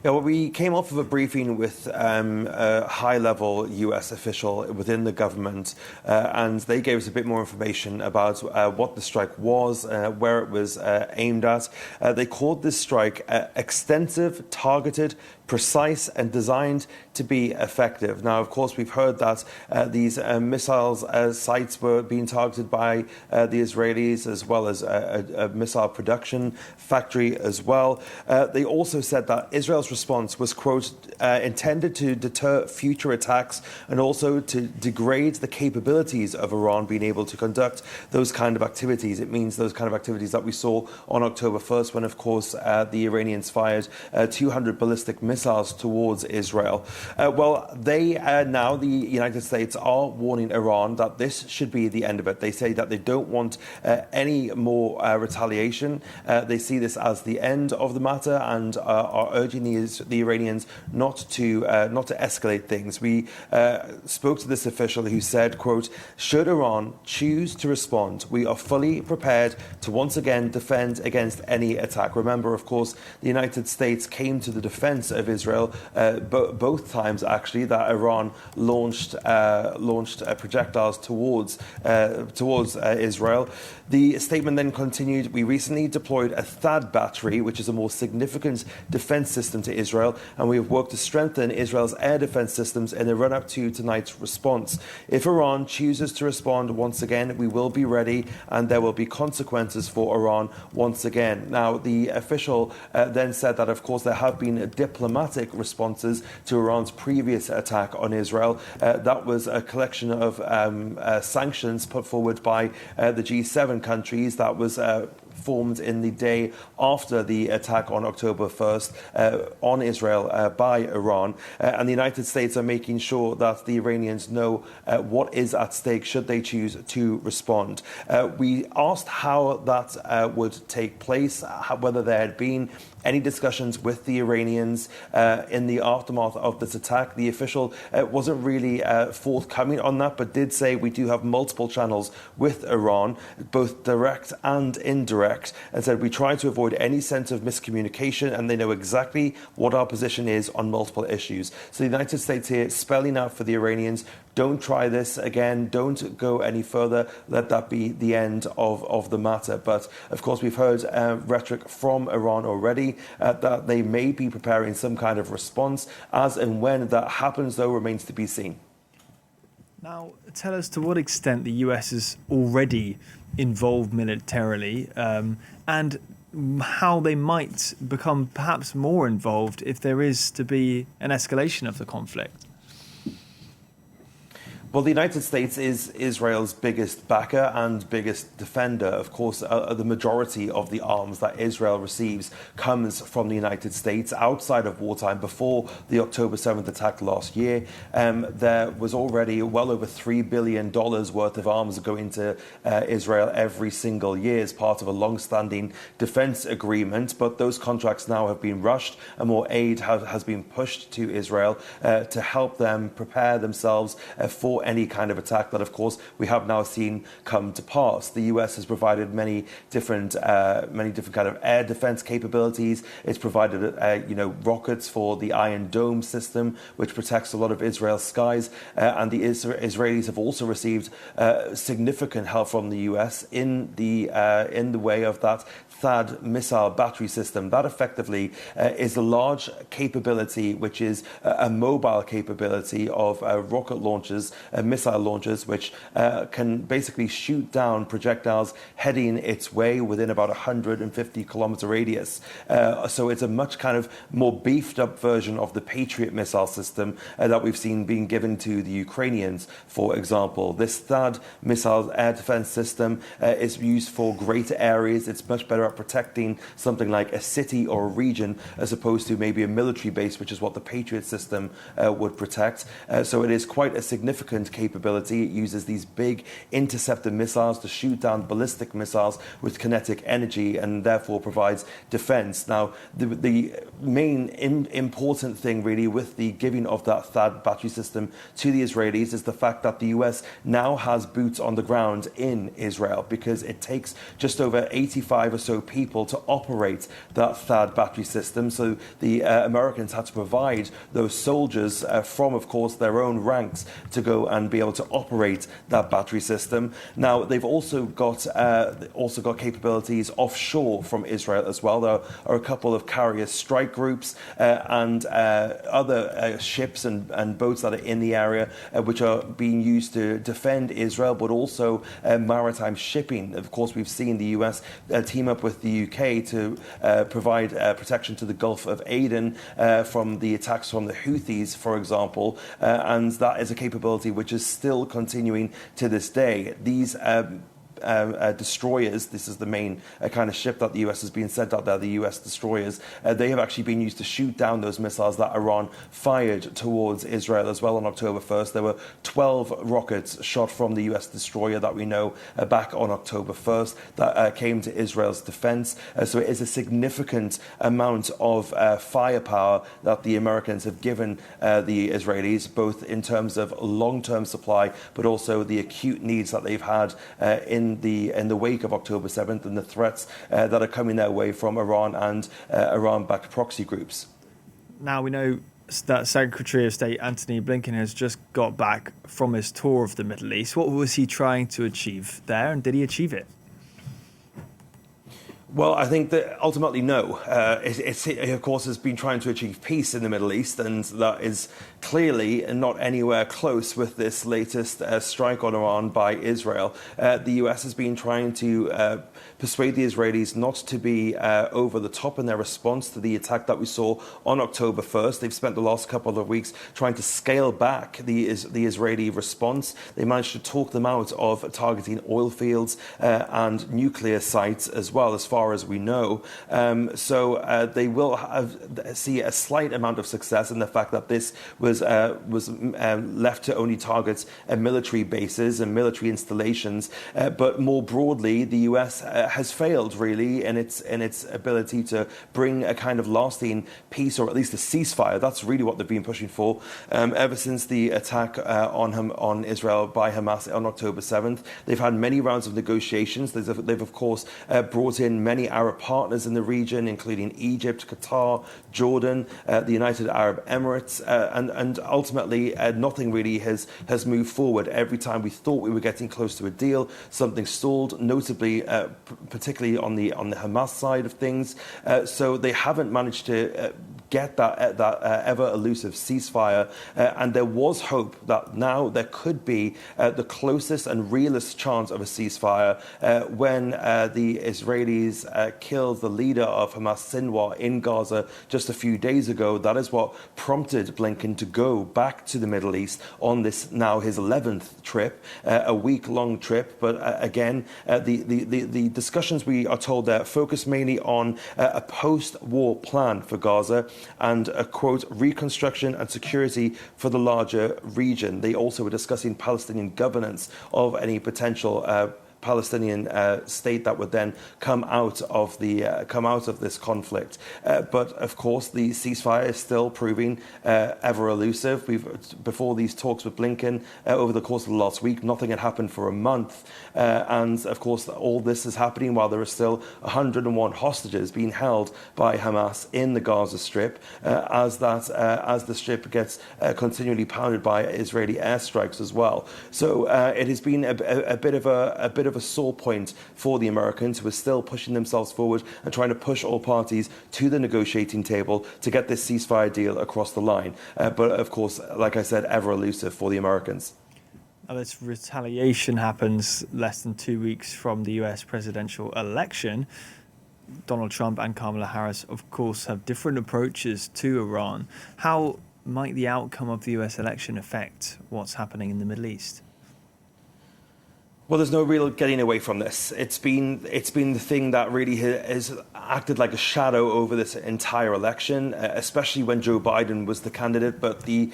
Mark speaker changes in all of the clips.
Speaker 1: Yeah, well, we came off of a briefing with a high-level US official within the government, and they gave us a bit more information about what the strike was, where it was aimed at. They called this strike extensive, targeted, precise and designed to be effective. Now, of course, we've heard that these missiles sites were being targeted by the Israelis, as well as a missile production factory as well. They also said that Israel's response was, quote, intended to deter future attacks and also to degrade the capabilities of Iran being able to conduct those kind of activities. It means those kind of activities that we saw on October 1st when, of course, the Iranians fired 200 ballistic missiles towards Israel. Well, they now, the United States, are warning Iran that this should be the end of it. They say that they don't want any more retaliation. They see this as the end of the matter and are urging the Iranians not to escalate things. We spoke to this official who said, quote, should Iran choose to respond, we are fully prepared to once again defend against any attack. Remember, of course, the United States came to the defense of Israel both times, actually, that Iran launched projectiles towards Israel. The statement then continued, we recently deployed a THAAD battery, which is a more significant defense system to Israel, and we have worked to strengthen Israel's air defense systems in the run-up to tonight's response. If Iran chooses to respond once again, we will be ready, and there will be consequences for Iran once again. Now, the official then said that, of course, there have been diplomatic responses to Iran's previous attack on Israel. That was a collection of sanctions put forward by the G7 countries that was formed in the day after the attack on October 1st on Israel by Iran. And the United States are making sure that the Iranians know what is at stake should they choose to respond. We asked how that would take place, whether there had been any discussions with the Iranians in the aftermath of this attack. The official wasn't really forthcoming on that, but did say we do have multiple channels with Iran, both direct and indirect, and said we try to avoid any sense of miscommunication, and they know exactly what our position is on multiple issues. So the United States here spelling out for the Iranians, don't try this again, don't go any further, let that be the end of the matter. But of course, we've heard rhetoric from Iran already that they may be preparing some kind of response. As and when that happens, though, remains to be seen.
Speaker 2: Now, tell us to what extent the US is already involved militarily and how they might become perhaps more involved if there is to be an escalation of the conflict.
Speaker 1: Well, the United States is Israel's biggest backer and biggest defender. Of course, the majority of the arms that Israel receives comes from the United States. Outside of wartime, before the October 7th attack last year, there was already well over $3 billion worth of arms going to Israel every single year as part of a long-standing defense agreement. But those contracts now have been rushed, and more aid has been pushed to Israel to help them prepare themselves for any kind of attack that, of course, we have now seen come to pass. The US has provided many different kind of air defense capabilities. It's provided, rockets for the Iron Dome system, which protects a lot of Israel's skies. And the Israelis have also received significant help from the US in the way of that THAAD missile battery system. That effectively is a large capability, which is a mobile capability of rocket launchers, missile launchers, which can basically shoot down projectiles heading its way within about 150 kilometer radius. So it's a much kind of more beefed up version of the Patriot missile system that we've seen being given to the Ukrainians, for example. This THAAD missile air defense system is used for greater areas. It's much better at protecting something like a city or a region as opposed to maybe a military base, which is what the Patriot system would protect. So it is quite a significant significant capability. It uses these big interceptor missiles to shoot down ballistic missiles with kinetic energy and therefore provides defense. Now, the main important thing really with the giving of that THAAD battery system to the Israelis is the fact that the US now has boots on the ground in Israel, because it takes just over 85 or so people to operate that THAAD battery system. So the Americans had to provide those soldiers from, of course, their own ranks to go and be able to operate that battery system. Now, they've also got capabilities offshore from Israel as well. There are a couple of carrier strike groups and other ships and boats that are in the area which are being used to defend Israel, but also maritime shipping. Of course, we've seen the US team up with the UK to provide protection to the Gulf of Aden from the attacks from the Houthis, for example, and that is a capability which is still continuing to this day. These destroyers, this is the main kind of ship that the US has been sent out there, the US destroyers, they have actually been used to shoot down those missiles that Iran fired towards Israel as well on October 1st. There were 12 rockets shot from the US destroyer that we know back on October 1st that came to Israel's defense. So it is a significant amount of firepower that the Americans have given the Israelis, both in terms of long-term supply, but also the acute needs that they've had in the wake of October 7th and the threats that are coming their way from Iran and Iran-backed proxy groups.
Speaker 2: Now we know that Secretary of State Antony Blinken has just got back from his tour of the Middle East. What was he trying to achieve there, and did he achieve it?
Speaker 1: Well, I think that ultimately, no. It, of course, has been trying to achieve peace in the Middle East, and that is clearly not anywhere close with this latest strike on Iran by Israel. The US has been trying to persuade the Israelis not to be over the top in their response to the attack that we saw on October 1st. They've spent the last couple of weeks trying to scale back the Israeli response. They managed to talk them out of targeting oil fields and nuclear sites as well, as far as we know. So they will see a slight amount of success in the fact that this was left to only target military bases and military installations. But more broadly, the US has failed really in its ability to bring a kind of lasting peace, or at least a ceasefire. That's really what they've been pushing for ever since the attack on Israel by Hamas on October 7th. They've had many rounds of negotiations. They've of course brought in many Arab partners in the region, including Egypt, Qatar, Jordan, the United Arab Emirates, and ultimately nothing really has moved forward. Every time we thought we were getting close to a deal, something stalled, notably particularly on the Hamas side of things. So they haven't managed to get that ever elusive ceasefire, and there was hope that now there could be the closest and realist chance of a ceasefire when the Israelis killed the leader of Hamas, Sinwar, in Gaza just a few days ago. That is what prompted Blinken to go back to the Middle East on this now his 11th trip, a week-long trip. But again, the discussions, we are told, there focus mainly on a post-war plan for Gaza and a, quote, reconstruction and security for the larger region. They also were discussing Palestinian governance of any potential Palestinian state that would then come out of this conflict. But of course, the ceasefire is still proving ever elusive. Before these talks with Blinken over the course of the last week, nothing had happened for a month, and of course, all this is happening while there are still 101 hostages being held by Hamas in the Gaza Strip, as the strip gets continually pounded by Israeli airstrikes as well. So it has been a bit of a sore point for the Americans, who are still pushing themselves forward and trying to push all parties to the negotiating table to get this ceasefire deal across the line. But of course, like I said, ever elusive for the Americans.
Speaker 2: Now, this retaliation happens less than 2 weeks from the US presidential election. Donald Trump and Kamala Harris, of course, have different approaches to Iran. How might the outcome of the US election affect what's happening in the Middle East?
Speaker 1: Well, there's no real getting away from this. It's been the thing that really has acted like a shadow over this entire election, especially when Joe Biden was the candidate. But the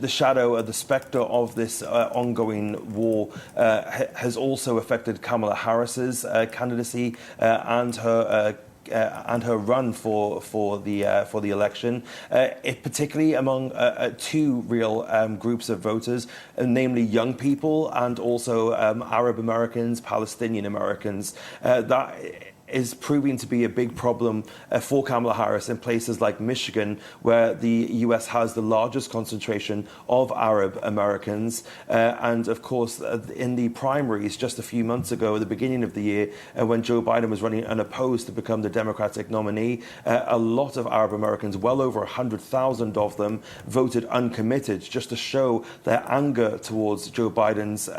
Speaker 1: shadow, the spectre of this ongoing war has also affected Kamala Harris's candidacy and her run for the election, particularly among two real groups of voters, namely young people and also Arab Americans, Palestinian Americans. That is proving to be a big problem for Kamala Harris in places like Michigan, where the US has the largest concentration of Arab Americans. And of course, in the primaries just a few months ago, at the beginning of the year, when Joe Biden was running unopposed to become the Democratic nominee, a lot of Arab Americans, well over 100,000 of them, voted uncommitted, just to show their anger towards Joe Biden's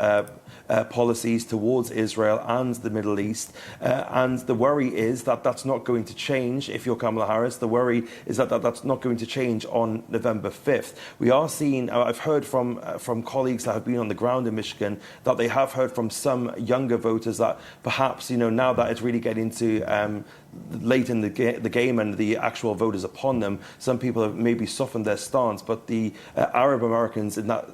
Speaker 1: policies towards Israel and the Middle East. And the worry is that that's not going to change if you're Kamala Harris. The worry is that that's not going to change on November 5th. We are seeing, I've heard from colleagues that have been on the ground in Michigan, that they have heard from some younger voters that perhaps, now that it's really getting to late in the game and the actual vote is upon them, some people have maybe softened their stance, but the Arab Americans in that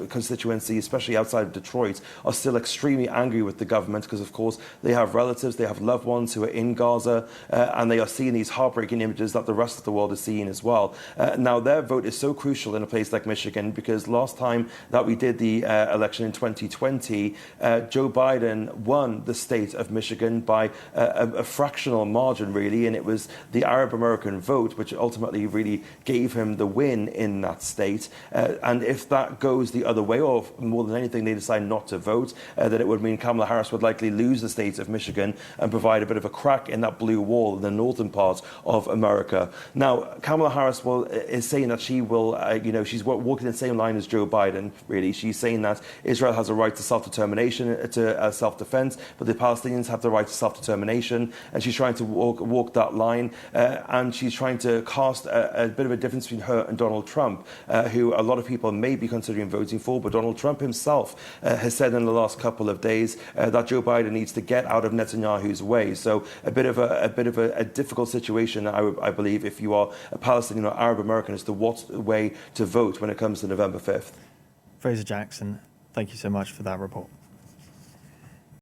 Speaker 1: constituency, especially outside of Detroit, are still extremely angry with the government because, of course, they have relatives, they have loved ones who are in Gaza, and they are seeing these heartbreaking images that the rest of the world is seeing as well. Now, their vote is so crucial in a place like Michigan because last time that we did the election in 2020, Joe Biden won the state of Michigan by a fractional margin, really, and it was the Arab American vote which ultimately really gave him the win in that state. And if that goes the other way, or more than anything they decide not to vote, then it would mean Kamala Harris would likely lose the state of Michigan and provide a bit of a crack in that blue wall in the northern part of America. Now, Kamala Harris is saying that she will, she's walking in the same line as Joe Biden, really. She's saying that Israel has a right to self-determination, to self-defense, but the Palestinians have the right to self-determination, and she's trying to walk that line, and she's trying to cast a bit of a difference between her and Donald Trump, who a lot of people may be considering voting for, but Donald Trump himself has said in the last couple of days that Joe Biden needs to get out of Netanyahu's way. So a bit of a difficult situation, I believe, if you are a Palestinian or Arab American, as to what way to vote when it comes to November 5th.
Speaker 2: Fraser Jackson, thank you so much for that report.